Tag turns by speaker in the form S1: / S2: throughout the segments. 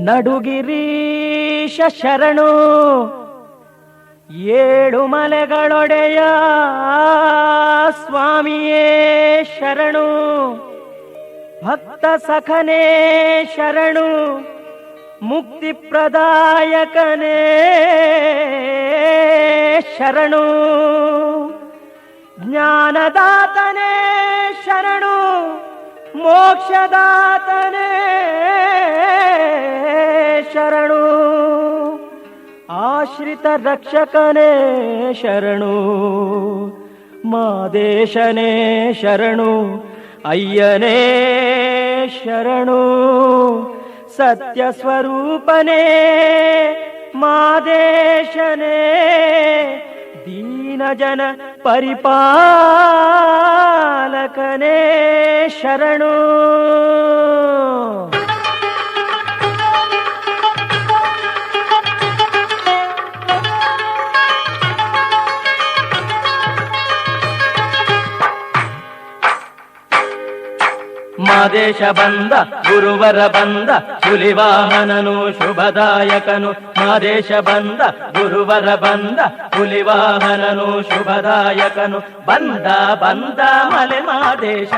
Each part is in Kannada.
S1: ನಡುಗಿರೀಶ ಶರಣು ಏಳು ಮಲೆಗಳೊಡೆಯ ಸ್ವಾಮಿಯೇ ಶರಣು, ಭಕ್ತ ಸಖನೇ ಶರಣು, ಮುಕ್ತಿ ಪ್ರದಾಯಕನೇ ಶರಣು, ಜ್ಞಾನದಾತನೇ ಶರಣು, ಮೋಕ್ಷದಾತನೇ ಶರಣು, ಆಶ್ರಿತ ರಕ್ಷಕನೇ ಶರಣು, ಮಾದೇಶನೇ ಶರಣು, ಅಯ್ಯನೇ ಶರಣು, ಸತ್ಯ ಸ್ವರೂಪನೇ ಮಾದೇಶನೇ, ದೀನಜನ ಪರಿಪಾಲಕನೇ ಶರಣು. ಮಾದೇಶ ಬಂದ ಗುರುವರ ಬಂದ ಹುಲಿವಾಹನನು ಶುಭದಾಯಕನು, ಮಾದೇಶ ಬಂದ ಗುರುವರ ಬಂದ ಹುಲಿವಾಹನನು ಶುಭದಾಯಕನು, ಬಂದ ಬಂದ ಮಲೆ ಮಾದೇಶ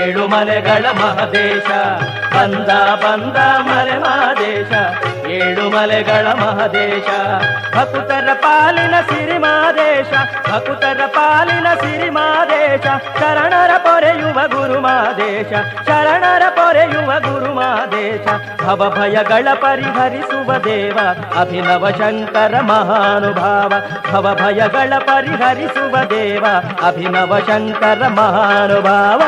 S1: ಏಳು ಮಲೆಗಳ ಮಹದೇಶ, ಬಂದ ಬಂದ ಮಲೆ ಮಾದೇಶ ಏಳು ಮಲೆಗಳ ಮಹದೇಶ, ಭಕುತರ ಪಾಲಿನ ಸಿರಿ ಮಾದೇಶ, ಭಕುತರ ಪಾಲಿನ ಸಿರಿ ಮಾದೇಶ, ಶರಣರ ಪೊರೆಯುವ ಗುರು ಮಾದೇಶ, ಶರಣರ ಪೊರೆಯುವ ಗುರು ಮಾದೇಶ, ಭವಭಯಗಳ ಪರಿಹರಿಸುವ ದೇವ ಅಭಿನವ ಶಂಕರ ಮಹಾನುಭಾವ, ಭವಭಯಗಳ ಪರಿಹರಿಸುವ ದೇವ ಅಭಿನವ ಶಂಕರ ಮಹಾನುಭಾವ.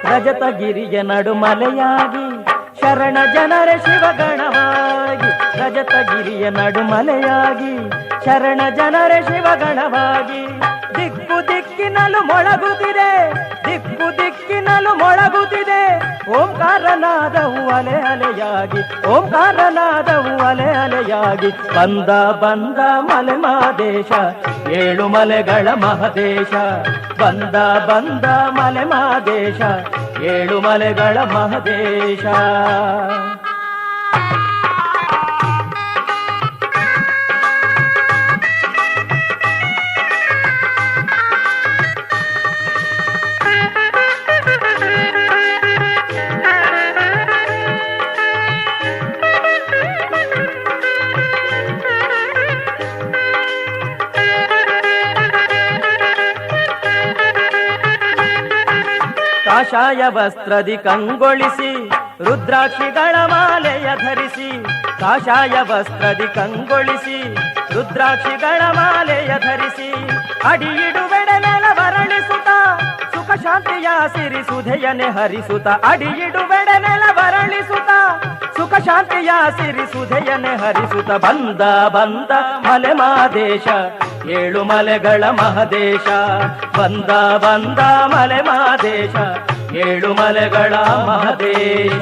S1: ರಜತಗಿರಿಯ ನಡುಮಲೆಯಾಗಿ ಶರಣ ಜನರ ಶಿವಗಣವಾಗಿ, ರಜತಗಿರಿಯ ನಡುಮಲೆಯಾಗಿ ಶರಣ ಜನರ ಶಿವಗಣವಾಗಿ, ದಿಕ್ಕು ದಿಕ್ಕಿನಲ್ಲೂ ಮೊಳಗುತ್ತಿದೆ, ದಿಕ್ಕು ದಿಕ್ಕಿನಲ್ಲೂ ಮೊಳಗುತ್ತಿದೆ, ಓಂಕಾರನಾದವು ಅಲೆ ಅಲೆಯಾಗಿ, ಓಂಕಾರನಾದವು ಅಲೆ ಅಲೆಯಾಗಿ, ಬಂದ ಬಂದ ಮಲೆ ಮಾದೇಶ ಏಳು ಮಲೆಗಳ ಮಹದೇಶ, ಬಂದ ಬಂದ ಮಲೆ ಮಾದೇಶ ಏಳು ಮಲೆಗಳ ಮಹದೇಶ. ಕಾಷಾಯ ವಸ್ತ್ರದಿ ಕಂಗೊಳಿಸಿ ರುದ್ರಾಕ್ಷಿಗಳ ಮಾಲೆಯ ಧರಿಸಿ, ಕಾಷಾಯ ವಸ್ತ್ರದಿ ಕಂಗೊಳಿಸಿ ರುದ್ರಾಕ್ಷಿಗಳ ಮಾಲೆಯ ಧರಿಸಿ, ಅಡಿಯಿಡುವೆಡೆನೆಲ ವರಳಿಸುತ್ತ ಸುಖ ಶಾಂತಿಯ ಸಿರಿ ಸುಧೆಯನೆ ಹರಿಸುತ್ತ, ಅಡಿಯಿಡುವೆಡೆನೆಲ ವರಳಿಸುತ್ತ ಸುಖ ಶಾಂತಿಯ ಸಿರಿ ಸುಧೆಯನೆ ಹರಿಸುತ್ತ, ಬಂದ ಬಂದ ಮಲೆ ಮಾದೇಶ ಏಳು ಮಲೆಗಳ ಮಹದೇಶ, ಬಂದ ಬಂದ ಮಲೆ ಮಾದೇಶ ಏಳು ಮಲೆಗಳ ಮಹದೇಶ.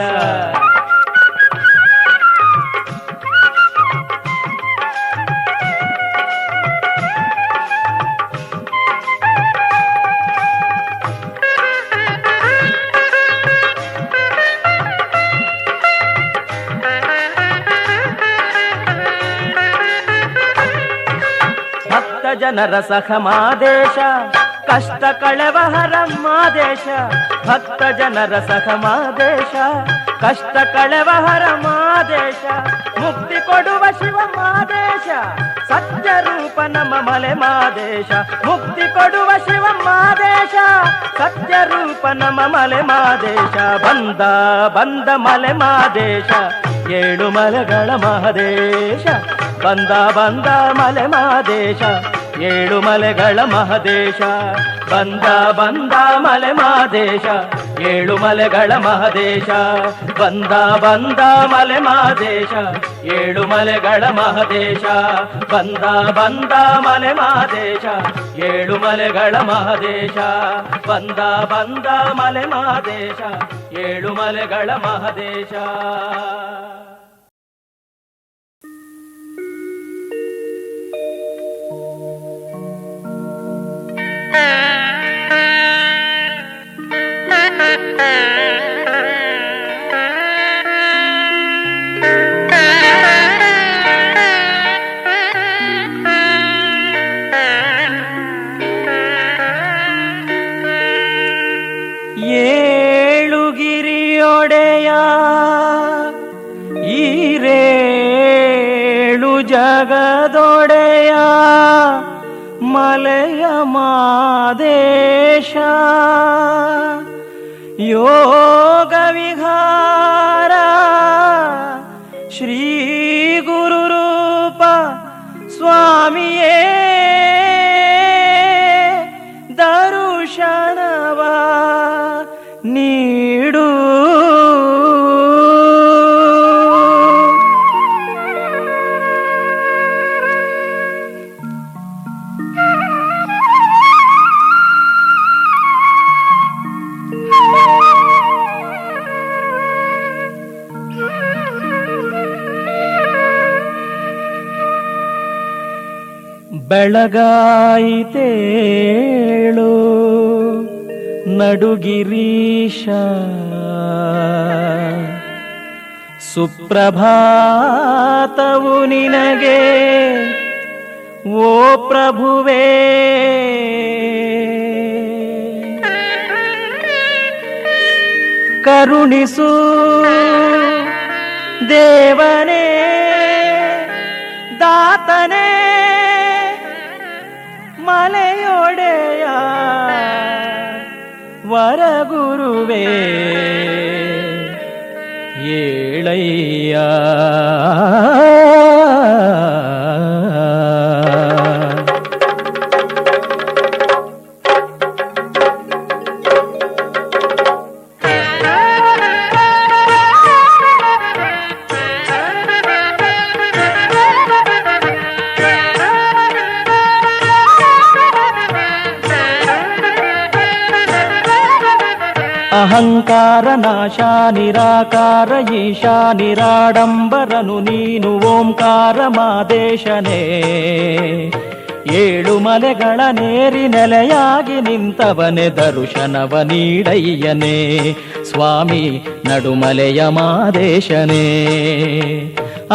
S1: ಜನರ ಸಖ ಮಾದೇಶ ಕಷ್ಟ ಕಳೆವ ಹರ ಮಾದೇಶ, ಭಕ್ತ ಜನರ ಸಖ ಮಾದೇಶ ಕಷ್ಟ ಕಳೆವ ಹರ ಮಾದೇಶ, ಮುಕ್ತಿ ಕೊಡುವ ಶಿವ ಮಾದೇಶ ಸತ್ಯ ರೂಪ ನಮ್ಮ ಮಲೆ ಮಾದೇಶ, ಮುಕ್ತಿ ಕೊಡುವ ಶಿವ ಮಾದೇಶ ಸತ್ಯ ರೂಪ ನಮ್ಮ ಮಲೆ ಮಾದೇಶ, ಬಂದ ಬಂದ ಮಲೆ ಮಾದೇಶ ಏಳು ಮಲೆಗಳ ಮಹದೇಶ, ಬಂದ ಬಂದ ಮಲೆ ಮಾದೇಶ ಏಳು ಮಲೆಗಳ ಮಹದೇಶ, ಬಂದ ಬಂದ ಮಲೆ ಮಾದೇಶ ಏಳು ಮಲೆಗಳ ಮಹದೇಶ. ಬಂದ ಬಂದ ಮಲೆ ಮಹದೇಶ, ಏಳು ಮಲೆಗಳ ಮಹದೇಶ. ಬಂದ ಬಂದ ಮಲೆ ಮಹದೇಶ, ಏಳು ಮಲೆಗಳ ಮಹದೇಶ. ಬಂದ ಬಂದ ಮಲೆ ಮಹದೇಶ, ಏಳು ಮಲೆಗಳ ಮಹದೇಶ. ಏಳುಗಿರಿಯೊಡೆಯ ಈರೇಳು ಜಗದೊಡೆಯ ಮಲೆಯ ಮಾದೇಶ. ಯೋಗ ವಿಹಾರ ಶ್ರೀ ಗುರು ರೂಪ ಸ್ವಾಮಿಯೇ ದರುಶನವ ನೀಡು. ಬೆಳಗಾಯಿತೇಳು ನಡುಗಿರೀಶ, ಸುಪ್ರಭಾತವು ನಿನಗೆ ಓ ಪ್ರಭುವೇ. ಕರುಣಿಸು ದೇವನೇ ದಾತನೇ ಮಲೆಯೊಡೆಯ ವರಗುರುವೇ ಏಳಯ್ಯ. ಅಹಂಕಾರ ನಾಶ ನಿರಾಕಾರ ಈಶಾ ನಿರಾಡಂಬರನು ನೀನು ಓಂಕಾರ ಮಾದೇಶನೇ. ಏಳು ಮಲೆಗಳ ನೇರಿ ನೆಲೆಯಾಗಿ ನಿಂತವನೆ ದರುಶನವ ನೀಡಯ್ಯನೇ ಸ್ವಾಮಿ ನಡುಮಲೆಯ ಮಾದೇಶನೇ.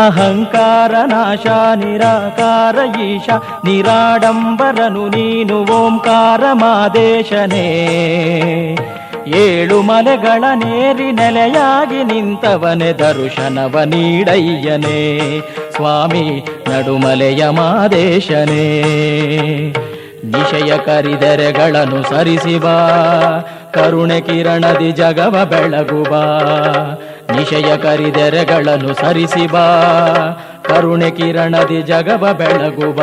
S1: ಅಹಂಕಾರ ನಾಶ ನಿರಾಕಾರ ಈಶ ನಿರಾಡಂಬರನು ನೀನು ಓಂಕಾರ ಮಾದೇಶನೇ. ಏಳು ಮಲೆಗಳ ನೇರಿ ನೆಲೆಯಾಗಿ ನಿಂತವನೆ ದರುಶನವ ನೀಡಯ್ಯನೇ ಸ್ವಾಮಿ ನಡುಮಲೆಯ ಮಾದೇಶನೇ. ನಿಶಯ ಕರಿದೆರೆಗಳನ್ನು ಸರಿಸಿವ ಕರುಣೆ ಕಿರಣದಿ ಜಗವ ಬೆಳಗುವ. ನಿಶಯ ಕರಿದೆರೆಗಳನ್ನು ಸರಿಸಿವ ಕರುಣೆ ಕಿರಣದಿ ಜಗವ ಬೆಳಗುವ.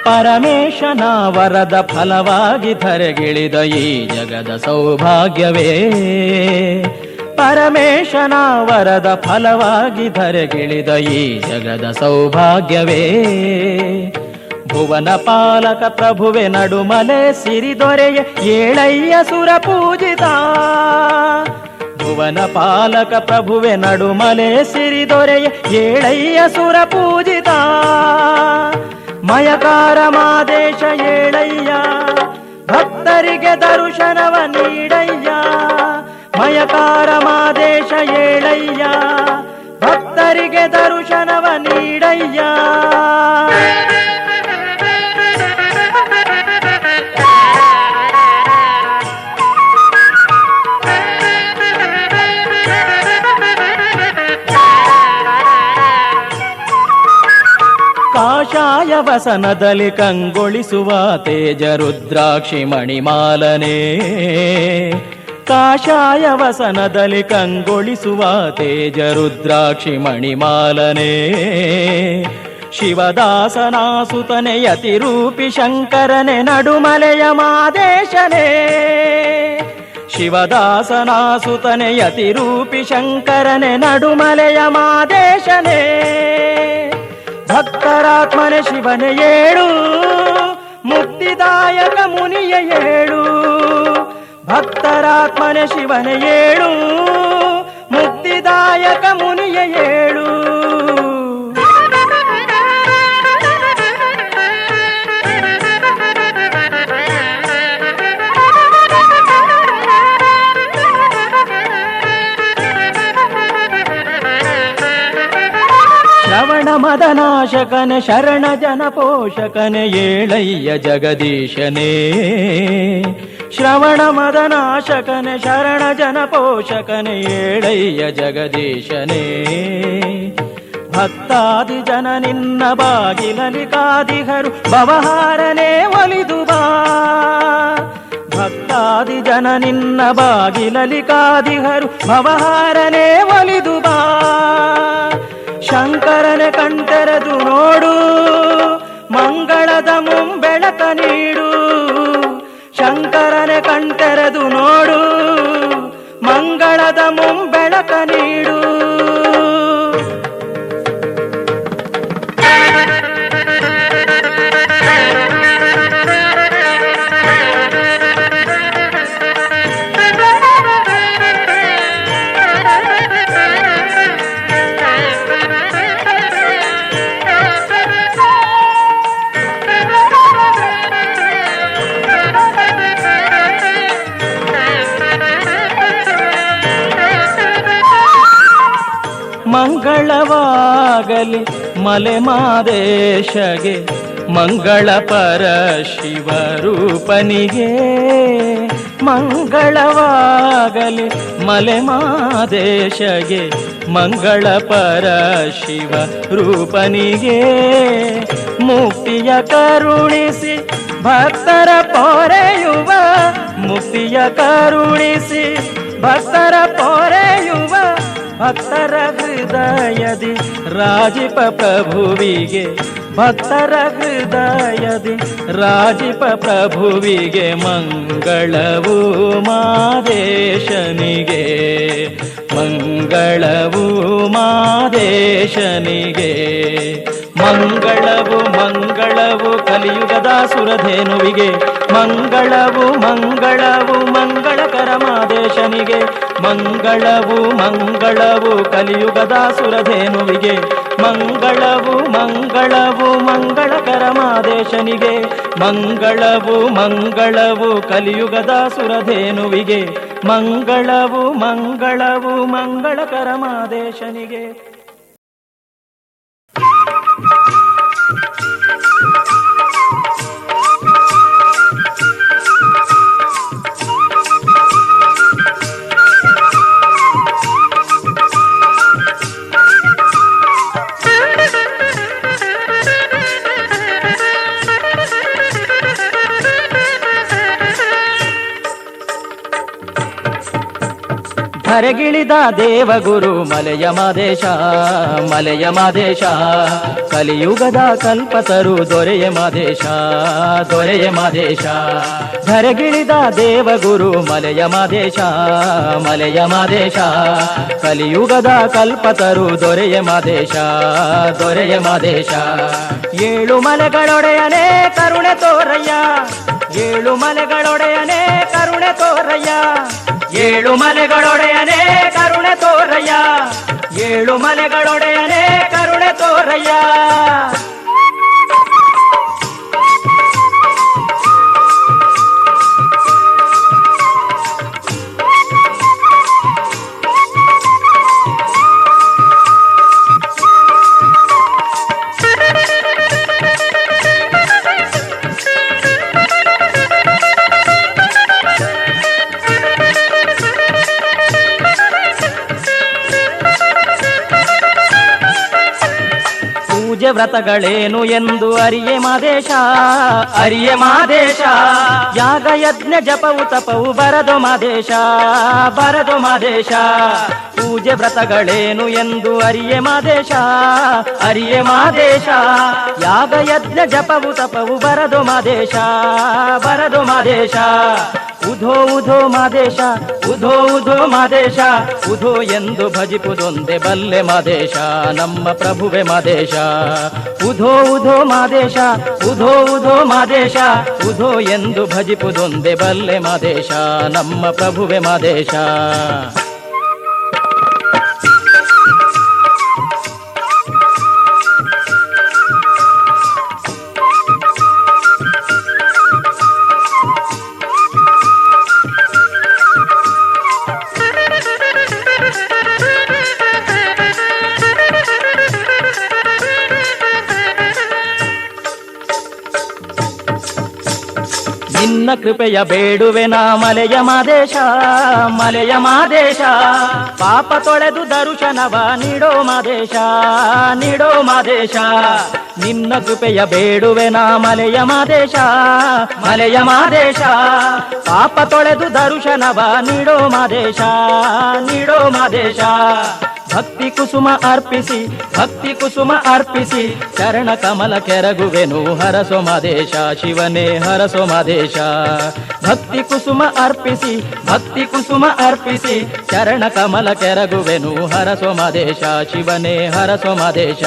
S1: ಪರಮೇಶನ ವರದ ಫಲವಾಗಿ ಧರೆಗಿಳಿದ ಈ ಜಗದ ಸೌಭಾಗ್ಯವೇ. ಪರಮೇಶನ ವರದ ಫಲವಾಗಿ ಧರೆಗಿಳಿದ ಈ ಜಗದ ಸೌಭಾಗ್ಯವೇ. ಭುವನ ಪಾಲಕ ಪ್ರಭುವೆ ನಡುಮಲೆ ಸಿರಿದೊರೆಯ ಏಳಯ್ಯ ಸುರ ಪೂಜಿತ. ಭುವನ ಪಾಲಕ ಪ್ರಭುವೆ ನಡುಮಲೆ ಸಿರಿದೊರೆಯ ಏಳಯ್ಯ ಸುರ ಪೂಜಿತ. ಮಯಕಾರ ಮಾದೇಶ ಏಳಯ್ಯ ಭಕ್ತರಿಗೆ ದರುಶನವ ನೀಡಯ್ಯ. ಮಯಕಾರ ಮಾದೇಶ ಏಳಯ್ಯ ಭಕ್ತರಿಗೆ ದರುಶನವ ನೀಡಯ್ಯ. ಕಾಷಾಯ ವಸನದಲ್ಲಿ ಕಂಗೊಳಿಸುವ ತೇಜ ರುದ್ರಾಕ್ಷಿ ಮಣಿಮಾಲನೆ. ಕಾಷಾಯ ವಸನದಲ್ಲಿ ಕಂಗೊಳಿಸುವ ತೇಜ ರುದ್ರಾಕ್ಷಿ ಮಣಿಮಾಲನೆ ಶಿವದಾಸನಾಸುತನೆ ಯತಿರೂಪಿ ಶಂಕರನೆ ನಡುಮಲೆಯ ಮಾದೇಶನೇ ಶಿವದಾಸನಾಸುತನೆ ಯತಿರೂಪಿ ಶಂಕರನೆ ನಡುಮಲೆಯ ಮಾದೇಶನೇ ಭಕ್ತರಾತ್ಮನೆ ಶಿವನೆ ಏಳು ಮುಕ್ತಿದಾಯಕ ಮುನಿಯ ಏಳು ಭಕ್ತರಾತ್ಮನೆ ಶಿವನೆ ಏಳು ಮುಕ್ತಿದಾಯಕ ಮುನಿಯ ಏಳು ಶ್ರವಣ ಮದನಾಶಕನೆ ಶರಣ ಜನ ಪೋಷಕನೆ ಏಳಯ್ಯ ಜಗದೀಶನೇ ಶ್ರವಣ ಮದನಾಶಕನೆ ಶರಣ ಜನ ಪೋಷಕನೆ ಏಳಯ್ಯ ಜಗದೀಶನೇ ಭಕ್ತಾದಿ ಜನ ನಿನ್ನ ಬಾಗಿಲಲಿ ಕಾದಿಹರು ಭವಹಾರನೇ ಒಲಿದು ಬಾ ಭಕ್ತಾದಿ ಜನ ನಿನ್ನ ಬಾಗಿಲಲಿ ಕಾದಿಹರು ಭವಹಾರನೇ ಒಲಿದು ಬಾ ಶಂಕರನೆ ಕಣ್ತೆರೆದು ನೋಡು ಮಂಗಳದ ಮುಂಬೆಳಕ ನೀಡು ಶಂಕರನೆ ಕಣ್ತೆರೆದು ನೋಡು ಮಂಗಳದ ಮುಂಬೆಳಕ ನೀಡು ಮಂಗಳವಾಗಲಿ ಮಲೆ ಮಾದೇಶಗೆ ಮಂಗಳ ಪರ ಶಿವರೂಪನಿಗೆ ಮಂಗಳವಾಗಲಿ ಮಲೆ ಮಾದೇಶಗೆ ಮಂಗಳ ಪರ ಶಿವ ರೂಪನಿಗೆ ಮುಕ್ತಿಯ ಕರುಣಿಸಿ ಭಕ್ತರ ಪೊರೆಯುವ ಮುಕ್ತಿಯ ಕರುಣಿಸಿ ಭಕ್ತರ ಪೊರೆಯುವ ಭಕ್ತರ ಹೃದಯದಿ ರಾಜಿಪ ಪ್ರಭುವಿಗೆ ಭಕ್ತರ ಹೃದಯದಿ ರಾಜಿಪ ಪ್ರಭುವಿಗೆ ಮಂಗಳವು ಮಾದೇಶನಿಗೆ ಮಂಗಳವು ಮಾದೇಶನಿಗೆ ಮಂಗಳವು ಮಂಗಳವು ಕಲಿಯುಗದ ಸುರಧೇನುವಿಗೆ ಮಂಗಳವು ಮಂಗಳವು ಮಂಗಳಕರ ಮಾದೇಶನಿಗೆ ಮಂಗಳವು ಮಂಗಳವು ಕಲಿಯುಗದ ಸುರಧೇನುವಿಗೆ ಮಂಗಳವು ಮಂಗಳವು ಮಂಗಳಕರ ಮಾದೇಶನಿಗೆ ಮಂಗಳವು ಮಂಗಳವು ಕಲಿಯುಗದ ಸುರಧೇನುವಿಗೆ ಮಂಗಳವು ಮಂಗಳವು ಮಂಗಳಕರ ಮಾದೇಶನಿಗೆ ಧರೆಗಿಳಿದ ದೇವಗುರು ಮಲೆಯ ಮಾದೇಶ ಮಲೆಯ ಮಾದೇಶ ಕಲಿಯುಗದ ಕಲ್ಪತರು ದೊರೆಯ ಮಾದೇಶ ದೊರೆಯ ಮಾದೇಶ ಧರೆಗಿಳಿದ ದೇವಗುರು ಮಲೆಯ ಮಾದೇಶ ಮಲೆಯ ಮಾದೇಶ ಕಲಿಯುಗದ ಕಲ್ಪತರು ದೊರೆಯ ಮಾದೇಶ ದೊರೆಯ ಮಾದೇಶ ಏಳು ಮಲೆಗಳೊಡೆಯನೇ ಕರುಣೆ ತೋರಯ್ಯ ಏಳು ಮಲೆಗಳೊಡೆಯನೇ ಕರುಣೆ ತೋರಯ್ಯ ಏಳು ಮಲೆಗಳೊಡೆಯನೇ ಕರುಣೆ ತೋರಯ್ಯ ಏಳು ಮಲೆಗಳೊಡೆಯನೇ ಕರುಣೆ ತೋರಯ್ಯ ವ್ರತಗಳೇನು ಎಂದು ಅರಿಯೆ ಮಾದೇಶ, ಅರಿಯೆ ಮಾದೇಶ. ಯಾಗ ಯಜ್ಞ ಜಪವು ತಪವು ಬರದು ಮಾದೇಶ, ಬರದು ಮಾದೇಶ. ಪೂಜೆ ವ್ರತಗಳೇನು ಎಂದು ಅರಿಯೆ ಮಾದೇಶ, ಅರಿಯೆ ಮಾದೇಶ. ಯಾಗ ಯಜ್ಞ ಜಪವು ತಪವು ಬರದು ಮಾದೇಶ, ಬರದು ಮಾದೇಶ. ಉಧೋ ಉಧೋ ಮಾದೇಶ, ಉಧೋ ಉಧೋ ಮಾದೇಶ. ಉಧೋ ಎಂದು ಭಜಿಪುದೊಂದೆ ಬಲ್ಲೆ ಮಾದೇಶ, ನಮ್ಮ ಪ್ರಭುವೆ ಮಾದೇಶ. ಉಧೋ ಉಧೋ ಮಾದೇಶ, ಉಧೋ ಉಧೋ ಮಾದೇಶ. ಉಧೋ ಎಂದು ಭಜಿಪುದೊಂದೆ ಬಲ್ಲೆ ಮಾದೇಶ, ನಮ್ಮ ಪ್ರಭುವೆ ಮಾದೇಶ. ನಿನ್ನ ಕೃಪೆಯ ಬೇಡುವೆ ನಾ ಮಲೆಯ ಮಾದೇಶ, ಮಲೆಯ ಮಾದೇಶ. ಪಾಪ ತೊಳೆದು ದರುಶನವ ನೀಡೋ ಮಾದೇಶ, ನೀಡೋ ಮಾದೇಶ. ನಿನ್ನ ಕೃಪೆಯ ಬೇಡುವೆ ನಾ ಮಲೆಯ ಮಾದೇಶ, ಮಲೆಯ ಮಾದೇಶ. ಪಾಪ ತೊಳೆದು ದರುಶನವ ನೀಡೋ ಮಾದೇಶ, ನೀಡೋ ಮಾದೇಶ. ಭಕ್ತಿ ಕುಸುಮ ಅರ್ಪಿಸಿ, ಭಕ್ತಿ ಕುಸುಮ ಅರ್ಪಿಸಿ ಚರಣ ಕಮಲ ಕೆರಗುವೆನು ಹರಸೋ ಮಾದೇಶ, ಶಿವನೇ ಹರಸೋ ಮಾದೇಶ. ಭಕ್ತಿ ಕುಸುಮ ಅರ್ಪಿಸಿ, ಭಕ್ತಿ ಕುಸುಮ ಅರ್ಪಿಸಿ ಚರಣ ಕಮಲ ಕೆರಗುವೆನು ಹರಸೋ ಮಾದೇಶ, ಶಿವನೇ ಹರಸೋ ಮಾದೇಶ.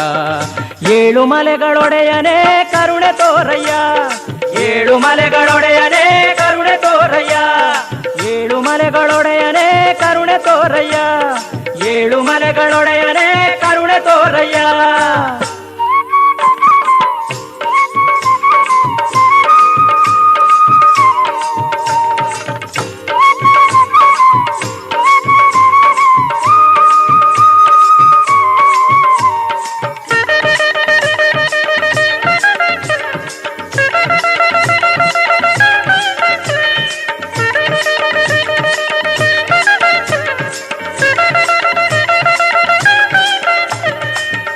S1: ಏಳು ಮಲೆಗಳೊಡೆಯನೇ ಕರುಣೆ ತೋರಯ್ಯ, ಏಳು ಮಲೆಗಳೊಡೆಯನೇ ಕರುಣೆ ತೋರಯ್ಯ. ಏಳು ಮಲೆಗಳೊಡೆಯನೇ ಕರುಣೆ ತೋರಯ್ಯ, ಏಳು ಮಲೆಗಳೊಡೆಯನೇ ಕರುಣೆ ತೋರಯ್ಯ.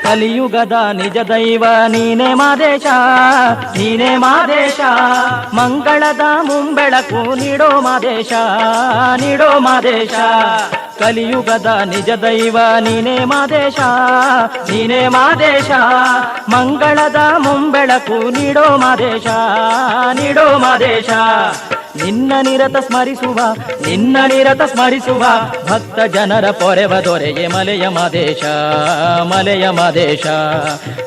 S1: ಕಲಿಯುಗದ ನಿಜ ದೈವ ನೀನೇ ಮಾದೇಶ, ನೀನೇ ಮಾದೇಶ. ಮಂಗಳದ ಮುಂಬೆಳಕು ನೀಡೋ ಮಾದೇಶ, ನೀಡೋ ಮಾದೇಶ. ಕಲಿಯುಗದ ನಿಜ ದೈವ ನೀನೇ ಮಾದೇಶ, ನೀನೇ ಮಾದೇಶ. ಮಂಗಳದ ಮುಂಬೆಳಕು ನೀಡೋ ಮಾದೇಶ, ನೀಡೋ ಮಾದೇಶ. ನಿನ್ನ ನಿರತ ಸ್ಮರಿಸುವ, ನಿನ್ನ ನಿರತ ಸ್ಮರಿಸುವ ಭಕ್ತ ಜನರ ಪೊರೆವ ದೊರೆಯೇ ಮಲೆಯ ಮಾದೇಶ, ಮಲೆಯ ಮಾದೇಶ.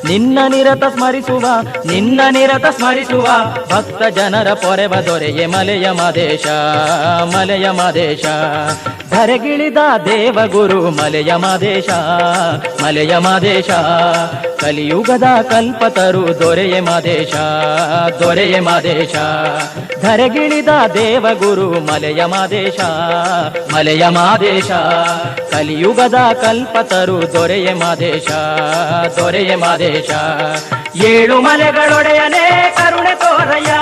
S1: ನಿನ್ನ ನಿರತ ಸ್ಮರಿಸುವ, ನಿನ್ನ ನಿರತ ಸ್ಮರಿಸುವ ಭಕ್ತ ಜನರ ಪೊರೆವ ದೊರೆಯೇ ಮಲೆಯ ಮಾದೇಶ, ಮಲೆಯ ಮಾದೇಶ. ಧರೆಗಿಳಿದ ದೇವಗುರು ಮಲೆಯ ಮಾದೇಶ, ಮಲೆಯ ಮಾದೇಶ. ಕಲಿಯುಗದ ಕಲ್ಪತರು ದೊರೆಯೇ ಮಾದೇಶ, ದೊರೆಯೇ ಮಾದೇಶ. ಧರೆಗಿಳಿದ ದೇವಗುರು ಮಲೆಯ ಮಾದೇಶ, ಮಲೆಯ ಮಾದೇಶ. ಕಲಿಯುಗದ ಕಲ್ಪತರು ದೊರೆಯೇ ಮಾದೇಶ, ದೊರೆಯೇ ಮಾದೇಶ. ಏಳು ಮಲೆಗಳೊಡೆಯನೇ ಕರುಣೆ ತೋರಯ್ಯ,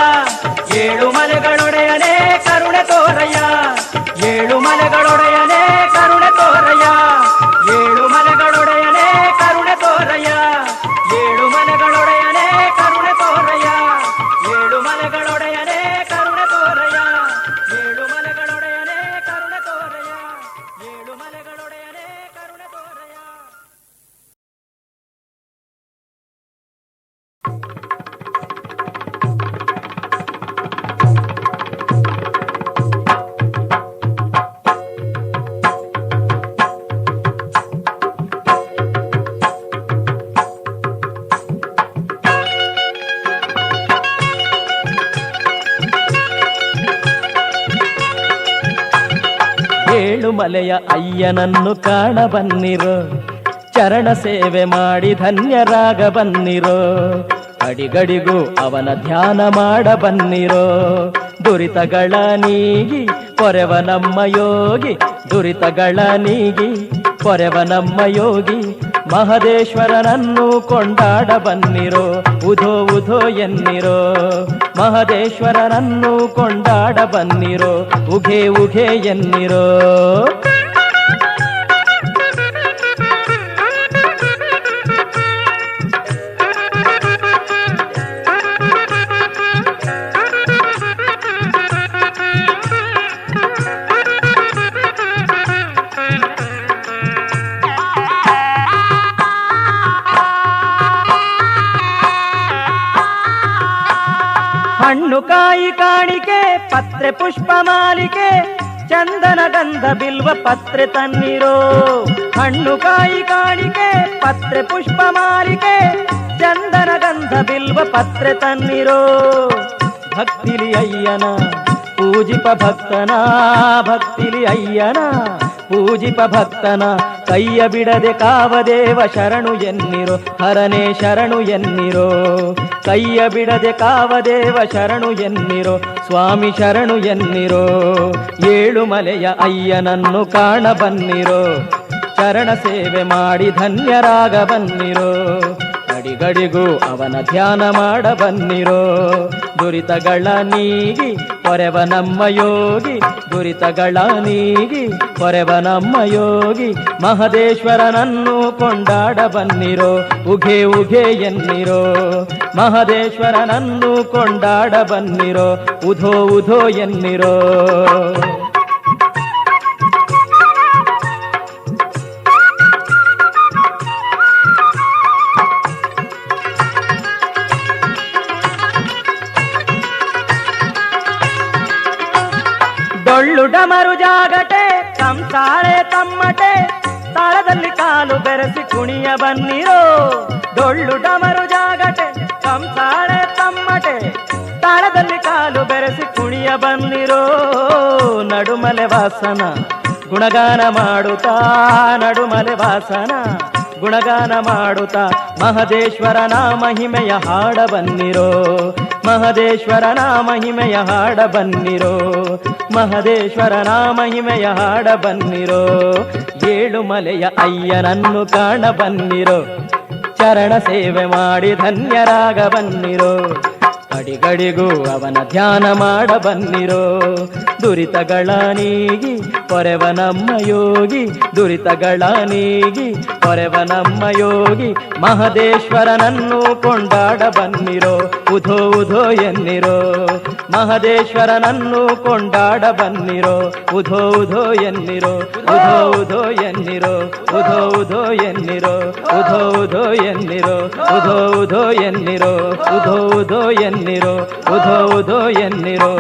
S1: ಏಳು ಮಲೆಗಳೊಡೆಯನೇ ಕರುಣೆ ತೋರಯ್ಯ. ಏಳು ಮಲೆಗಳೊಡೆಯನೇ ಕರುಣೆ ತೋರಯ್ಯ, ಏಳು ಮಲೆಗಳೊಡೆಯನೇ ಕರುಣೆ ತೋರಯ್ಯ. ಏಳು ಮಲೆಗಳೊಡೆಯನೇ ಕರುಣೆ ತೋರಯ್ಯ, ಏಳು ಮಲೆಗಳೊಡೆಯನೇ ಕರುಣೆ ತೋರಯ್ಯ. ಏಳು ಮಲೆಗಳೊಡೆಯನೇ ಕರುಣೆ ತೋರಯ್ಯ, ಏಳು ಮಲೆಗಳೊಡೆಯನೇ ಕರುಣೆ ತೋರಯ್ಯ. ಏಳು ಮಲೆಯ ಅಯ್ಯನನ್ನು ಕಾಣ ಬನ್ನಿರೋ, ಚರಣ ಸೇವೆ ಮಾಡಿ ಧನ್ಯರಾಗ ಬನ್ನಿರೋ. ಅಡಿಗಡಿಗೂ ಅವನ ಧ್ಯಾನ ಮಾಡ ಬನ್ನಿರೋ. ದುರಿತಗಳ ನೀಗಿ ಪೊರೆವ ನಮ್ಮ ಯೋಗಿ, ದುರಿತಗಳ ನೀಗಿ ಪೊರೆವ ನಮ್ಮ ಯೋಗಿ. ಮಹದೇಶ್ವರನನ್ನು ಕೊಂಡಾಡ ಬನ್ನಿರೋ, ಉಧೋ ಉಧೋ ಎನ್ನಿರೋ. ಮಹದೇಶ್ವರನನ್ನು ಕೊಂಡಾಡ ಬನ್ನಿರೋ, ಉಘೆ ಉಘೆ ಎನ್ನಿರೋ. ಹಣ್ಣು ಕಾಯಿ ಕಾಣಿಕೆ ಪತ್ರೆ ಪುಷ್ಪ ಮಾಲಿಕೆ ಚಂದನ ಗಂಧ ಬಿಲ್ವ ಪತ್ರೆ ತನ್ನಿರೋ. ಹಣ್ಣು ಕಾಯಿ ಕಾಣಿಕೆ ಪತ್ರೆ ಪುಷ್ಪ ಮಾಲಿಕೆ ಚಂದನ ಗಂಧ ಬಿಲ್ವ ಪತ್ರೆ ತನ್ನಿರೋ. ಭಕ್ತಿಲಿ ಅಯ್ಯನ ಪೂಜಿಪ ಭಕ್ತನ, ಭಕ್ತಿಲಿ ಅಯ್ಯನ ಪೂಜಿಪ ಭಕ್ತನ ಕೈಯ ಬಿಡದೆ ಕಾವದೇವ ಶರಣು ಎನ್ನಿರೋ. ಹರನೇ ಶರಣು ಎನ್ನಿರೋ, ಕೈಯ ಬಿಡದೆ ಕಾವದೇವ ಶರಣು ಎನ್ನಿರೋ. ಸ್ವಾಮಿ ಶರಣು ಎನ್ನಿರೋ, ಏಳು ಮಲೆಯ ಅಯ್ಯನನ್ನು ಕಾಣ ಬನ್ನಿರೋ. ಚರಣ ಸೇವೆ ಮಾಡಿ ಧನ್ಯರಾಗ ಬನ್ನಿರೋ. ಗಡಿಗಡಿಗೂ ಅವನ ಧ್ಯಾನ ಮಾಡ ಬನ್ನಿರೋ. ದುರಿತಗಳ ನೀಗಿ ಪೊರೆವ ನಮ್ಮ ಯೋಗಿ, ದುರಿತಗಳ ನೀಗಿ ಪೊರೆವ ನಮ್ಮ ಯೋಗಿ. ಮಹದೇಶ್ವರನನ್ನು ಕೊಂಡಾಡ ಬನ್ನಿರೋ. ಉಘೆ ಉಘೆ ಎನ್ನಿರೋ, ಮಹದೇಶ್ವರನನ್ನು ಕೊಂಡಾಡ ಬನ್ನಿರೋ. ಉಧೋ ಉಧೋ ಎನ್ನಿರೋ. ಡೊಳ್ಳು ಡಮರು ಜಾಗಟೆ ಕಂಸಾಳೆ ತಮ್ಮಟೆ ತಾಳದಲ್ಲಿ ಕಾಲು ಬೆರೆಸಿ ಕುಣಿಯ ಬನ್ನಿರೋ. ಡೊಳ್ಳು ಡಮರು ಜಾಗಟೆ ಕಂಸಾಳೆ ತಮ್ಮಟೆ ತಾಳದಲ್ಲಿ ಕಾಲು ಬೆರೆಸಿ ಕುಣಿಯ ಬನ್ನಿರೋ. ನಡುಮಲೆ ವಾಸನ ಗುಣಗಾನ ಮಾಡುತ್ತಾ, ನಡುಮಲೆ ವಾಸನ ಗುಣಗಾನ ಮಾಡುತ್ತಾ ಮಹದೇಶ್ವರನ ಮಹಿಮೆಯ ಹಾಡ ಬನ್ನಿರೋ. ಮಹದೇಶ್ವರನ ಮಹಿಮೆಯ ಹಾಡ ಬನ್ನಿರೋ. ಮಹದೇಶ್ವರನ ಮಹಿಮೆಯ ಹಾಡ ಬನ್ನಿರೋ. ಏಳು ಮಲೆಯ ಅಯ್ಯನನ್ನು ಕಾಣ ಬನ್ನಿರೋ. ಚರಣ ಸೇವೆ ಮಾಡಿ ಧನ್ಯರಾಗ ಬನ್ನಿರೋ. ಅಡಿಗಡಿಗೂ ಅವನ ಧ್ಯಾನ ಮಾಡ ಬನ್ನಿರೋ. ದುರಿತಗಳ ನೀಗಿ ಪೊರೆವ ನಮ್ಮ ಯೋಗಿ, ದುರಿತಗಳ ನೀಗಿ ಪೊರೆವ ನಮ್ಮ ಯೋಗಿ. ಮಹದೇಶ್ವರನನ್ನು ಕೊಂಡಾಡ ಬನ್ನಿರೋ. ಉಧೋ ಉಧೋ ಎನ್ನಿರೋ, ಮಹದೇಶ್ವರನನ್ನು ಕೊಂಡಾಡ ಬನ್ನಿರೋ. ಉಧೋ ಉಧೋ ಎನ್ನಿರೋ, ಉಧೋ ಉಧೋ ಎನ್ನಿರೋ, ಉಧೋ ಉಧೋ ಎನ್ನಿರೋ, ಉಧೋ ಉಧೋ ಎನ್ನಿರೋ, ಉಧೋ ಉಧೋ ಎನ್ನಿರೋ, ಉಧೋ ಉಧೋ ಎನ್ನಿರೋ, ಉಧೋ ಉಧೋ ಎನ್ನಿರೋ.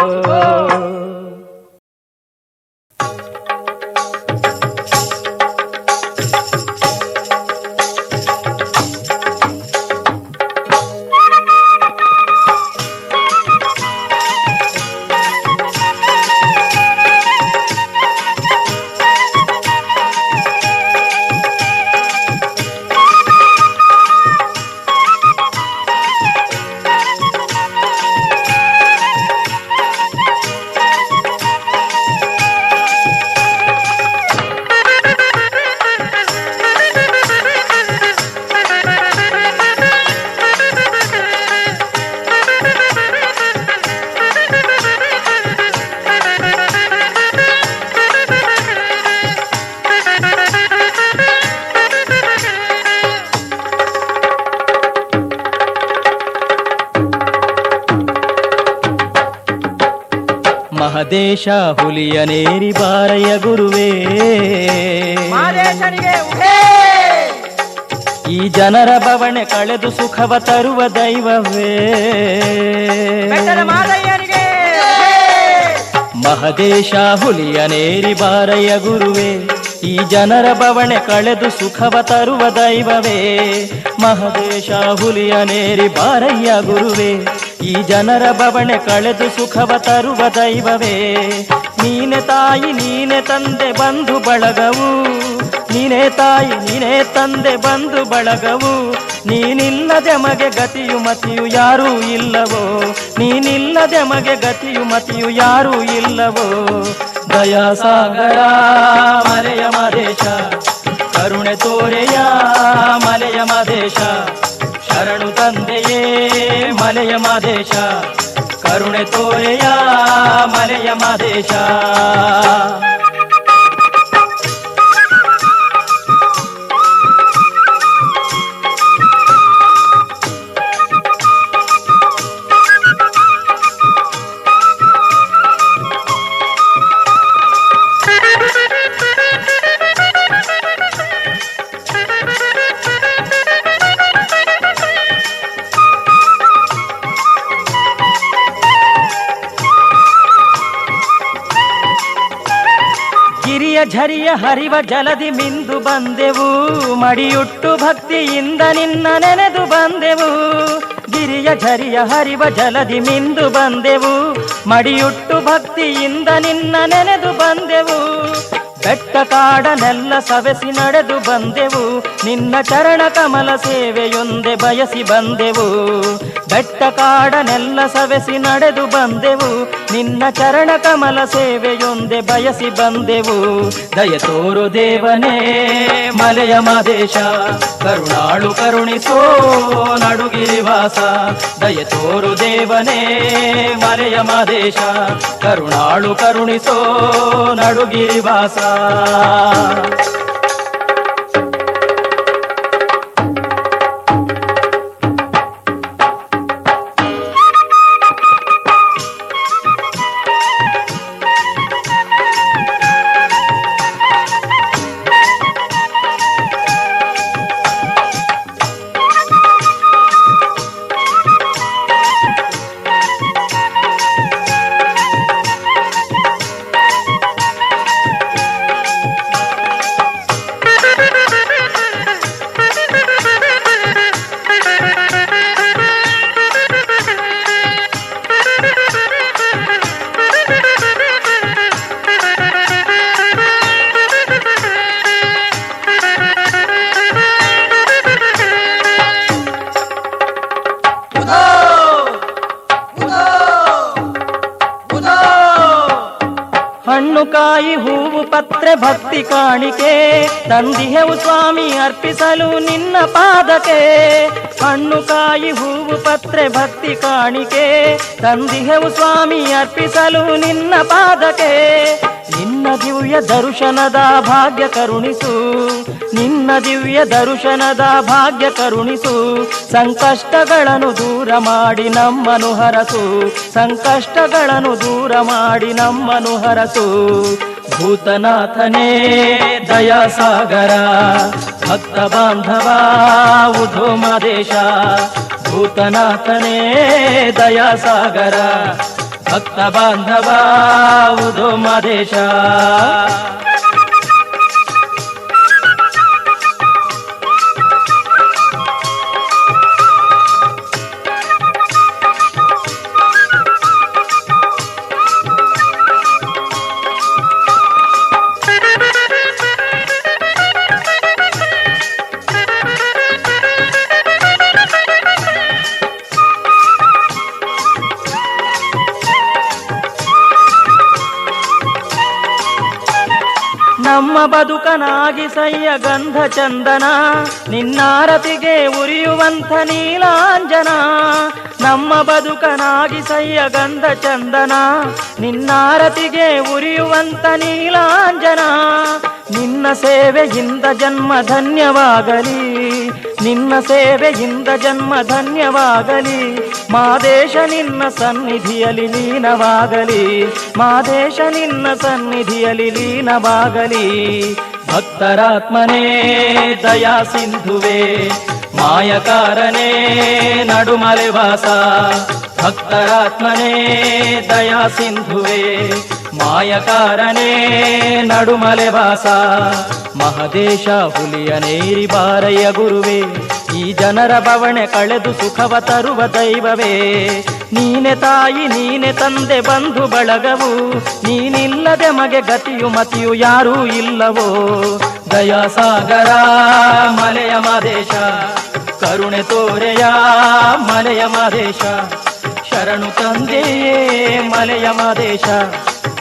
S1: ಮಹದೇಶ ಹುಲಿಯನೇರಿ ಬಾರಯ್ಯ ಗುರುವೇ. ಈ ಜನರ ಬವಣೆ ಕಳೆದು ಸುಖವ ತರುವ ದೈವವೇ. ಮಹದೇಶ ಹುಲಿಯನೇರಿ ಬಾರಯ್ಯ ಗುರುವೇ. ಈ ಜನರ ಬವಣೆ ಕಳೆದು ಸುಖವ ತರುವ ದೈವವೇ. ಮಹದೇಶ ಹುಲಿಯನೇರಿ ಬಾರಯ್ಯ ಗುರುವೇ. ಈ ಜನರ ಬವಣೆ ಕಳೆದು ಸುಖವ ತರುವ ದೈವವೇ. ನೀನೆ ತಾಯಿ ನೀನೆ ತಂದೆ ಬಂಧು ಬಳಗವು, ನೀನೇ ತಾಯಿ ನೀನೇ ತಂದೆ ಬಂಧು ಬಳಗವು. ನೀನಿಲ್ಲದೆ ಮಗೆ ಗತಿಯು ಮತಿಯು ಯಾರೂ ಇಲ್ಲವೋ, ನೀನಿಲ್ಲದೆ ಮಗೆ ಗತಿಯು ಮತಿಯು ಯಾರೂ ಇಲ್ಲವೋ. ದಯಾಸಾಗರ ಮಲೆಯ ಮಹದೇಶ, ಕರುಣೆ ತೋರೆಯ ಮಲೆಯ ಮಹದೇಶ. ಶರಣು ತಂದೆಯೇ ಮಲೆಯ ಮಹದೇಶ, ಕರುಣೆ ತೋರೆಯ ಮಲೆಯ ಮಹದೇಶ. ಗಿರಿಯ ಝರಿಯ ಹರಿವ ಜಲದಿ ಮಿಂದು ಬಂದೆವು, ಮಡಿಯುಟ್ಟು ಭಕ್ತಿಯಿಂದ ನಿನ್ನ ನೆನೆದು ಬಂದೆವು. ಗಿರಿಯ ಝರಿಯ ಹರಿವ ಜಲದಿ ಮಿಂದು ಬಂದೆವು, ಮಡಿಯುಟ್ಟು ಭಕ್ತಿಯಿಂದ ನಿನ್ನ ನೆನೆದು ಬಂದೆವು. ಬೆಟ್ಟ ಕಾಡನೆಲ್ಲ ಸವೆಸಿ ನಡೆದು ಬಂದೆವು, ನಿನ್ನ ಚರಣ ಕಮಲ ಸೇವೆಯೊಂದೆ ಬಯಸಿ ಬಂದೆವು. ಬೆಟ್ಟ ಕಾಡನೆಲ್ಲ ಸವೆಸಿ ನಡೆದು ಬಂದೆವು, ನಿನ್ನ ಚರಣ ಕಮಲ ಸೇವೆಯೊಂದೆ ಬಯಸಿ ಬಂದೆವು. ದಯ ತೋರು ದೇವನೇ ಮಲೆಯ ಮಾದೇಶ, ಕರುಣಾಳು ಕರುಣಿಸೋ ನಡುಗಿರಿವಾಸ. ದಯ ತೋರು ದೇವನೇ ಮಲೆಯ ಮಾದೇಶ, ಕರುಣಾಳು ಕರುಣಿಸೋ ನಡುಗಿರಿವಾಸ. ಹಣ್ಣು ಕಾಯಿ ಹೂವು ಪತ್ರೆ ಭಕ್ತಿ ಕಾಣಿಕೆ ತಂದಿಹೆವು ಸ್ವಾಮಿ ಅರ್ಪಿಸಲು ನಿನ್ನ ಪಾದಕ್ಕೆ. ಹಣ್ಣು ಕಾಯಿ ಹೂವು ಪತ್ರೆ ಭಕ್ತಿ ಕಾಣಿಕೆ ತಂದಿಹೆವು ಸ್ವಾಮಿ ಅರ್ಪಿಸಲು ನಿನ್ನ ಪಾದಕ್ಕೆ. ನಿನ್ನ ದಿವ್ಯ ದರ್ಶನದ ಭಾಗ್ಯ ಕರುಣಿಸು, ನಿನ್ನ ದಿವ್ಯ ದರ್ಶನದ ಭಾಗ್ಯ ಕರುಣಿಸು. ಸಂಕಷ್ಟಗಳನ್ನು ದೂರ ಮಾಡಿ ನಮ್ಮನು ಹರಸು, ಸಂಕಷ್ಟಗಳನ್ನು ದೂರ ಮಾಡಿ ನಮ್ಮನು ಹರಸು. ಭೂತನಾಥನೇ ದಯಾಸಾಗರ, ಭಕ್ತ ಬಾಂಧವ ಉಧೋ ಮಾದೇಶ. ಭೂತನಾಥನೇ ದಯಾಸಾಗರ, ಭಕ್ತ ಬಾಂಧವ ಉಧೋ ಮಾದೇಶ. ನಮ್ಮ ಬದುಕನಾಗಿ ಸಯ್ಯ ಗಂಧ ಚಂದನ, ನಿನ್ನಾರತಿಗೆ ಉರಿಯುವಂಥ ನೀಲಾಂಜನ. ನಮ್ಮ ಬದುಕನಾಗಿ ಸಯ್ಯ ಗಂಧ ಚಂದನ, ನಿನ್ನಾರತಿಗೆ ಉರಿಯುವಂಥ ನೀಲಾಂಜನ. ನಿನ್ನ ಸೇವೆಯಿಂದ ಜನ್ಮ ಧನ್ಯವಾಗಲಿ, ನಿನ್ನ ಸೇವೆಯಿಂದ ಜನ್ಮ ಧನ್ಯವಾಗಲಿ. ಮಾದೇಶ ನಿನ್ನ ಸನ್ನಿಧಿಯಲ್ಲಿ ಲೀನವಾಗಲಿ, ಮಾದೇಶ ನಿನ್ನ ಸನ್ನಿಧಿಯಲ್ಲಿ ಲೀನವಾಗಲಿ. ಭಕ್ತರಾತ್ಮನೇ ದಯಾ ಸಿಂಧುವೆ, ಮಾಯಕಾರನೇ ನಡುಮಲೆವಾಸ. ಭಕ್ತರಾತ್ಮನೇ ದಯಾ ಸಿಂಧುವೆ, ಮಾಯಕಾರನೇ ನಡುಮಲೆವಾಸ. ಮಹದೇಶ ಹುಲಿಯನೇರಿ ಬಾರಯ್ಯ ಗುರುವೇ, ಈ ಜನರ ಬವಣೆ ಕಳೆದು ಸುಖವ ತರುವ ದೈವವೇ. ನೀನೆ ತಾಯಿ ನೀನೆ ತಂದೆ ಬಂಧು ಬಳಗವು, ನೀನಿಲ್ಲದೆ ಮಗೆ ಗತಿಯು ಮತಿಯು ಯಾರೂ ಇಲ್ಲವೋ. ದಯಾಸಾಗರ ಮಲೆಯ ಮಾದೇಶ, ಕರುಣೆ ತೋರೆಯ ಮಲೆಯ ಮಾದೇಶ. ಶರಣು ತಂದೆಯೇ ಮಲೆಯ ಮಾದೇಶ,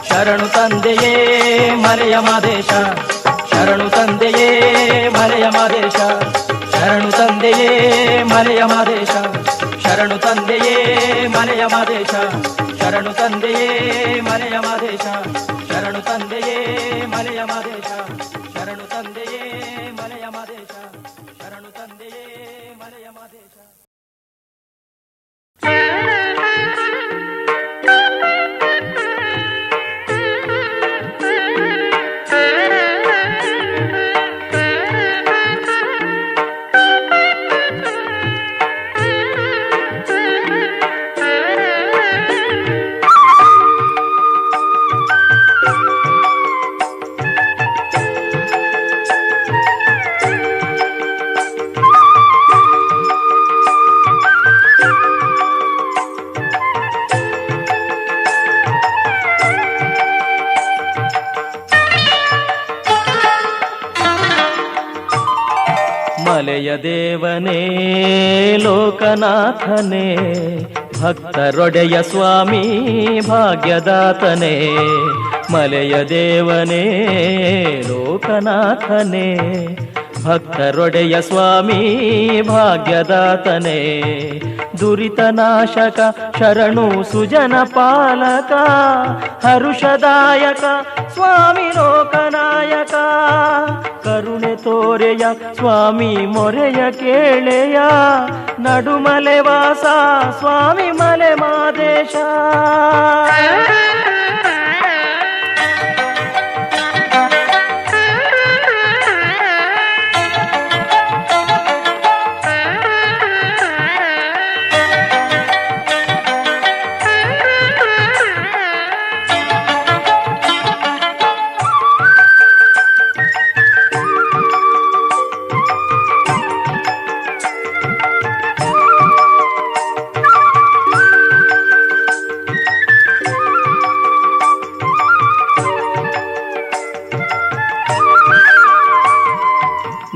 S1: ಶರಣು ತಂದೆಯೇ ಮಲೆಯ ಮಾದೇಶ. ಶರಣು ತಂದೆಯೇ ಮಲೆಯ ಮಾದೇಶ, ಶರಣು ತಂದೆಯೇ ಮಲೆಯ ಮಾದೇಶ. ಶರಣು ತಂದೆಯೇ ಮಲೆಯ ಮಾದೇಶ, ಶರಣು ತಂದೆಯೇ ಮಲೆಯ ಮಾದೇಶ. ಶರಣು ತಂದೆಯೇ ಮಲೆಯ ಮಾದೇಶ, ಶರಣು ತಂದೆಯೇ ಮಲೆಯ ಮಾದೇಶ. ಶರಣು ತಂದೆಯೇ ಮಲೆಯ ಮಾದೇಶ. ಮಲೆಯ ದೇವನೇ ಲೋಕನಾಥನೇ ಭಕ್ತರೊಡೆಯ ಸ್ವಾಮಿ ಭಾಗ್ಯದಾತನೇ ಮಲೆಯ ದೇವನೇ ಲೋಕನಾಥನೇ ಭಕ್ತರೊಡೆಯ ಸ್ವಾಮಿ ಭಾಗ್ಯದಾತನೇ ದುರಿತನಾಶಕ ಶರಣು ಸುಜನ ಪಾಲಕ ಹರುಷದಾಯಕ ಸ್ವಾಮಿ ಲೋಕನಾಯಕ ಕರುಣೆ ತೋರೆಯ ಸ್ವಾಮಿ ಮೊರೆಯ ಕೇಳೆಯ ನಡುಮಲೆ ವಾಸ ಸ್ವಾಮಿ ಮಲೆ ಮಾದೇಶ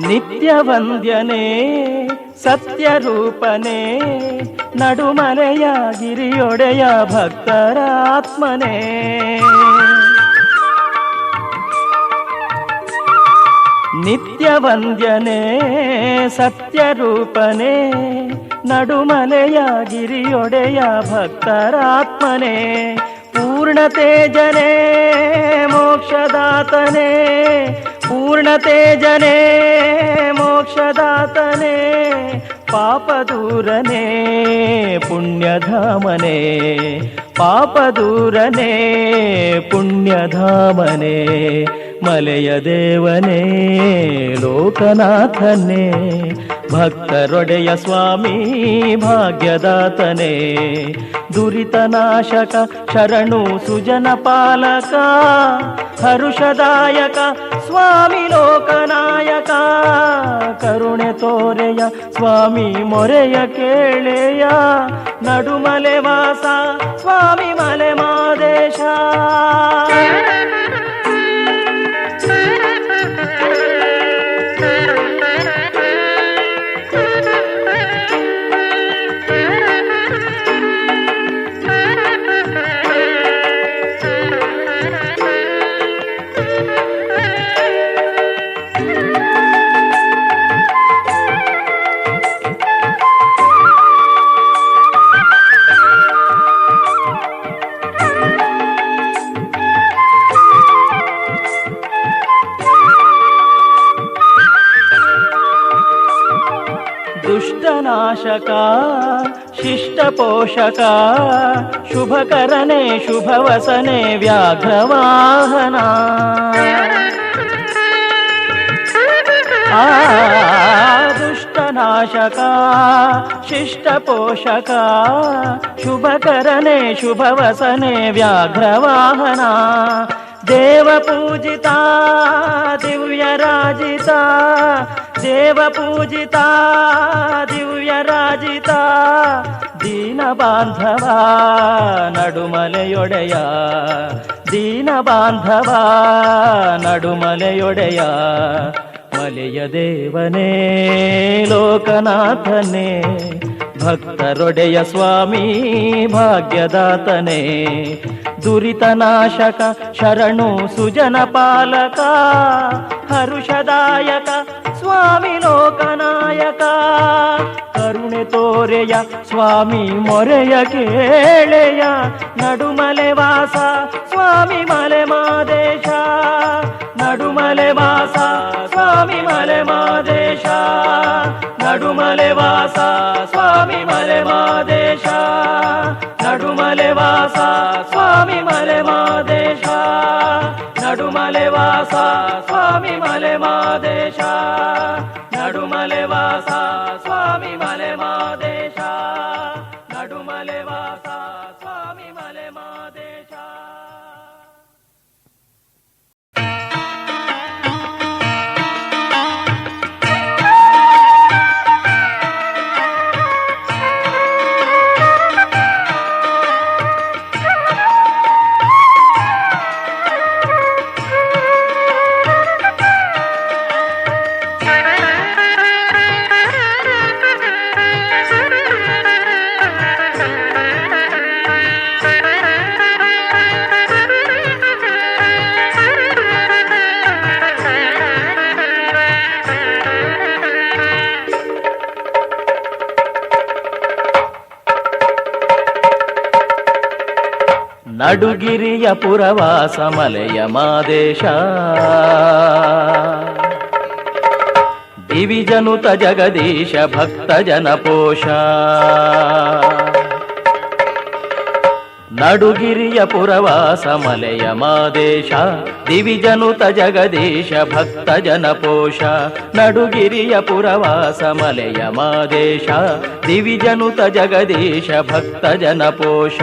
S1: ನಿತ್ಯ ವಂದ್ಯನೇ ಸತ್ಯರೂಪನೇ ನಡುಮಲೆಯ ಗಿರಿಯೊಡೆಯ ಭಕ್ತರ ಆತ್ಮನೇ ನಿತ್ಯ ವಂದ್ಯನೇ ಸತ್ಯರೂಪನೇ ನಡುಮಲೆಯ ಗಿರಿಯೊಡೆಯ ಭಕ್ತರ ಆತ್ಮನೇ ಪೂರ್ಣ ತೇಜನೇ ಮೋಕ್ಷದಾತನೇ ಪೂರ್ಣ ತೇಜನೇ ಮೋಕ್ಷದಾತನೇ ಪಾಪ ದೂರನೇ ಪುಣ್ಯಧಾಮನೇ ಪಾಪ ದೂರನೇ ಪುಣ್ಯಧಾಮನೇ ಮಲೆಯ ದೇವನೇ ಲೋಕನಾಥನೇ ಭಕ್ತರೊಡೆಯ ಸ್ವಾಮಿ ಭಾಗ್ಯದಾತನೇ ದುರಿತನಾಶಕ ಶರಣು ಸುಜನ ಪಾಲಕ ಹರುಷದಾಯಕ ಸ್ವಾಮಿ ಲೋಕನಾಯಕ ಕರುಣೆ ತೋರೆಯ ಸ್ವಾಮಿ ಮೊರೆಯ ಕೇಳೆಯ ನಡುಮಲೆ ವಾಸ ಸ್ವಾಮಿ ಮಲೆ ಮಾದೇಶ ದುಷ್ಟನಾಶಕ ಶಿಷ್ಟ ಪೋಷಕ ಶುಭಕರನೆ ಶುಭವಸನೆ ವ್ಯಾಘ್ರವಾಹನ ದುಷ್ಟನಾಶಕ ಶಿಷ್ಟ ಪೋಷಕ ಶುಭಕರನೆ ಶುಭವಸನೆ ವ್ಯಾಘ್ರವಾಹನ ದೇವ ಪೂಜಿತ ದಿವ್ಯರಾಜಿತ ದೇವ ಪೂಜಿತ ದಿವ್ಯರಾಜಿತ ದೀನ ಬಾಂಧವ ನಡುಮಲೆಯೊಡೆಯ ದೀನ ಬಾಂಧವ ನಡುಮಲೆಯೊಡೆಯ ಮಲೆಯ ದೇವನೇ ಲೋಕನಾಥನೇ ಭಕ್ತರೊಡೆಯ ಸ್ವಾಮಿ ಭಾಗ್ಯದಾತನೇ ದುರಿತನಾಶಕ ಶರಣು ಸುಜನ ಪಾಲಕ ಹರುಷದಾಯಕ ಸ್ವಾಮಿ ಲೋಕನಾಯಕ ಕರುಣೆ ತೋರೆಯ ಸ್ವಾಮಿ ಮೊರೆಯ ಕೇಳೆಯ ನಡುಮಲೆ ವಾಸ ಸ್ವಾಮಿ ಮಲೆ ಮಾದೇಶ ನಡುಮಲೆ ವಾಸ ಸ್ವಾಮಿ ಮಲೆ ಮಾದೇಶ ನಡುಮಲೆ ವಾಸ ಸ್ವಾಮಿ ಮಲೆ ಮಾದೇಶ ನಡುಮಲೆ ವಾಸ ಸ್ವಾಮಿ ಮಲೆ ಮಾದೇಶ ನಡುಮಲೆ ವಾಸ ಸ್ವಾಮಿ ಮಲೆ ಮಾದೇಶ ನಡುಮಲೆ ವಾಸ ಸ್ವಾಮಿ ಮಲೆ ಮಾದೇಶ ನಡುಮಲೆ ವಾಸ ಸ್ವಾಮಿ ಮಲೆ ಮಾದೇಶ ನಡುಗಿರಿಯ ಪುರವಾಸ ಮಲೆಯ ಮಾದೇಶ ದಿವಿಜನುತ ಜಗದೀಶ ಭಕ್ತ ಜನಪೋಷ ನಡುಗಿರಿಯ ಪುರವಾಸ ಮಲೆಯ ಮಾದೇಶ ದಿವಿಜನುತ ಜಗದೀಶ ಭಕ್ತ ಜನಪೋಷ ನಡುಗಿರಿಯ ಪುರವಾಸ ಮಲೆಯ ಮಾದೇಶ ದಿವಿಜನುತ ಜಗದೀಶ ಭಕ್ತ ಜನಪೋಷ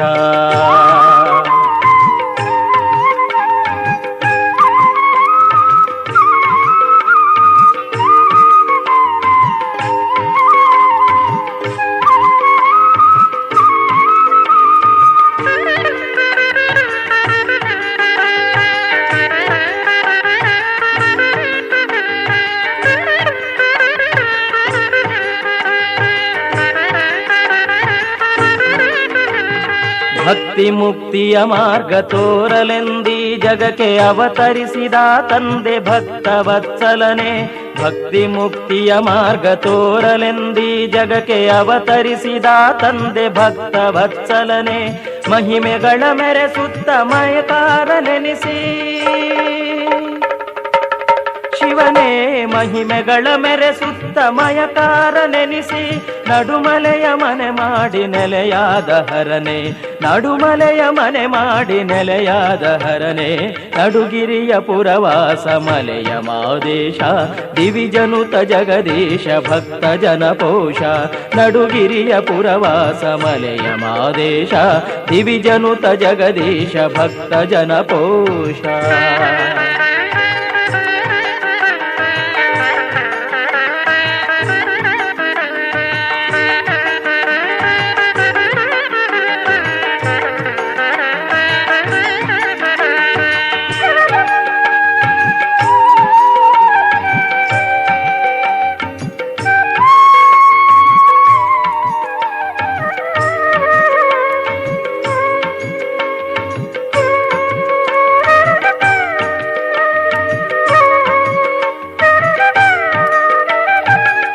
S1: ಭಕ್ತಿ ಮುಕ್ತಿಯ ಮಾರ್ಗ ತೋರಲೆಂದಿ ಜಗಕ್ಕೆ ಅವತರಿಸಿದ ತಂದೆ ಭಕ್ತ ವತ್ಸಲನೆ ಭಕ್ತಿ ಮುಕ್ತಿಯ ಮಾರ್ಗ ತೋರಲೆಂದಿ ಜಗಕ್ಕೆ ಅವತರಿಸಿದ ತಂದೆ ಭಕ್ತ ವತ್ಸಲನೆ ಮಹಿಮೆಗಳ ಮೆರೆಸುತ್ತ ಮಯಕಾರ ನೆನೆಸಿ ಶಿವನೇ ಮಹಿಮೆಗಳ ಮೆರೆಸುತ್ತ ಮಯಕಾರ ನೆನೆಸಿ ನಡುಮಲೆಯ ಮನೆ ಮಾಡಿ ನೆಲೆಯಾದ ಹರನೆ ನಡುಮಲೆಯ ಮನೆ ಮಾಡಿ ನೆಲೆಯಾದ ಹರನೆ ನಡುಗಿರಿಯ ಪುರವಾಸ ಮಲೆಯ ಮಾದೇಶ ದಿವಿಜನುತ ಜಗದೀಶ ಭಕ್ತ ಜನಪೋಷ ನಡುಗಿರಿಯ ಪುರವಾಸ ಮಲೆಯ ಮಾದೇಶ ದಿವಿಜನುತ ಜಗದೀಶ ಭಕ್ತ ಜನಪೋಷ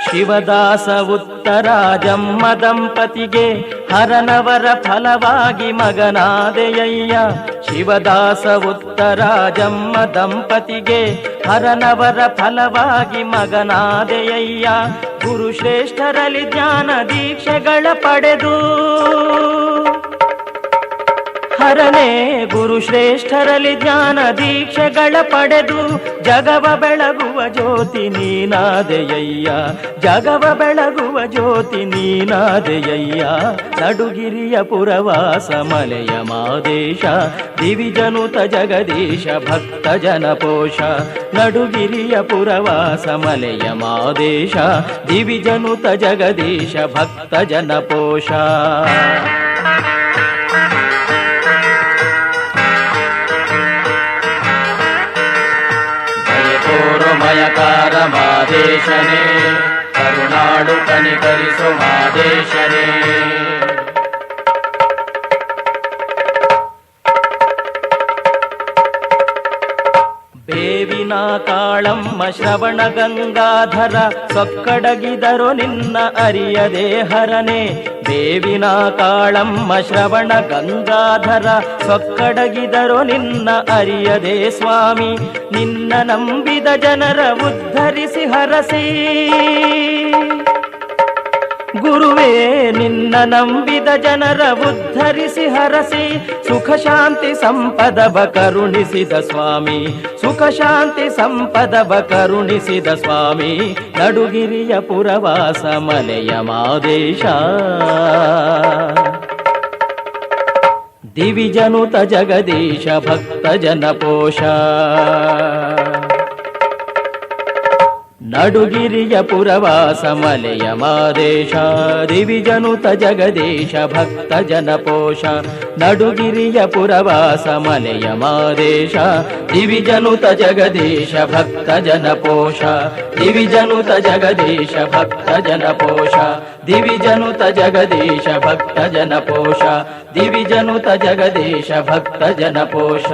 S1: ಶಿವದಾಸ ಉತ್ತರಾಜಮ್ಮ ದಂಪತಿಗೆ ಹರನವರ ಫಲವಾಗಿ ಮಗನಾದೆಯಯ್ಯ ಶಿವದಾಸ ಉತ್ತರಾಜಮ್ಮ ದಂಪತಿಗೆ ಹರನವರ ಫಲವಾಗಿ ಮಗನಾದೆಯಯ್ಯ ಗುರುಶ್ರೇಷ್ಠರಲ್ಲಿ ಜ್ಞಾನ ದೀಕ್ಷೆಗಳ ಪಡೆದು ಹರನೇ ಗುರುಶ್ರೇಷ್ಠರಲ್ಲಿ ಜ್ಞಾನ ದೀಕ್ಷೆಗಳ ಪಡೆದು ಜಗವ ಬೆಳಗುವ ಜ್ಯೋತಿ ನೀನಾದೆಯಯ್ಯ ಜಗವ ಬೆಳಗುವ ಜ್ಯೋತಿ ನೀನಾದೆಯಯ್ಯ ನಡುಗಿರಿಯ ಪುರವಾಸ ಮಲೆಯ ಮಾದೇಶ ದಿವಿಜನುತ ಜಗದೀಶ ಭಕ್ತ ಜನಪೋಷ ನಡುಗಿರಿಯ ಪುರವಾಸ ಮಲೆಯ ಮಾದೇಶ ದಿವಿಜನುತ ಜಗದೀಶ ಭಕ್ತ ಜನಪೋಷ ಮಯಕಾರ ಮಾದೇಶನೇ ಕರುನಾಡು ಕನಿಕರಿಸು ಮಾದೇಶನೇ ಬೇವಿನ ಕಾಳಮ್ಮ ಶ್ರವಣ ಗಂಗಾಧರ ಸೊಕ್ಕಡಗಿದರು ನಿನ್ನ ಅರಿಯದೆ ಹರನೆ ಬೇವಿನ ಕಾಳಮ್ಮ ಶ್ರವಣ ಗಂಗಾಧರ ಸೊಕ್ಕಡಗಿದರು ನಿನ್ನ ಅರಿಯದೆ ಸ್ವಾಮಿ ನಿನ್ನ ನಂಬಿದ ಜನರ ಉದ್ಧರಿಸಿ ಹರಸಿ ಗುರುವೇ ನಿನ್ನ ನಂಬಿದ ಜನರ ಉದ್ಧರಿಸಿ ಹರಸಿ ಸುಖ ಶಾಂತಿ ಸಂಪದವ ಕರುಣಿಸಿದ ಸ್ವಾಮಿ ಸುಖ ಶಾಂತಿ ಸಂಪದವ ಕರುಣಿಸಿದ ಸ್ವಾಮಿ ನಡುಗಿರಿಯ ಪುರವಾಸ ಮಲೆಯ ಮಾದೇಶ ದಿವಿಜನುತ ಜಗದೀಶ ಭಕ್ತ ಜನಪೋಷ ನಡುಗಿರಿಯ ಪುರವಾಸ ಮಲೆಯ ಮಾದೇಶ ದಿವಿಜನುತ ಜಗದೀಶ ಭಕ್ತ ಜನಪೋಷ ನಡುಗಿರಿಯ ಪುರವಾಸ ಮಲೆಯ ಮಾದೇಶ ದಿವಿಜನುತ ಜಗದೀಶ ಭಕ್ತ ಜನಪೋಷ ದಿವಿಜನುತ ಜಗದೀಶ ಭಕ್ತ ಜನಪೋಷ ದಿವಿಜನುತ ಜಗದೀಶ ಭಕ್ತ ಜನಪೋಷ ದಿವಿಜನುತ ಜಗದೀಶ ಭಕ್ತ ಜನಪೋಷ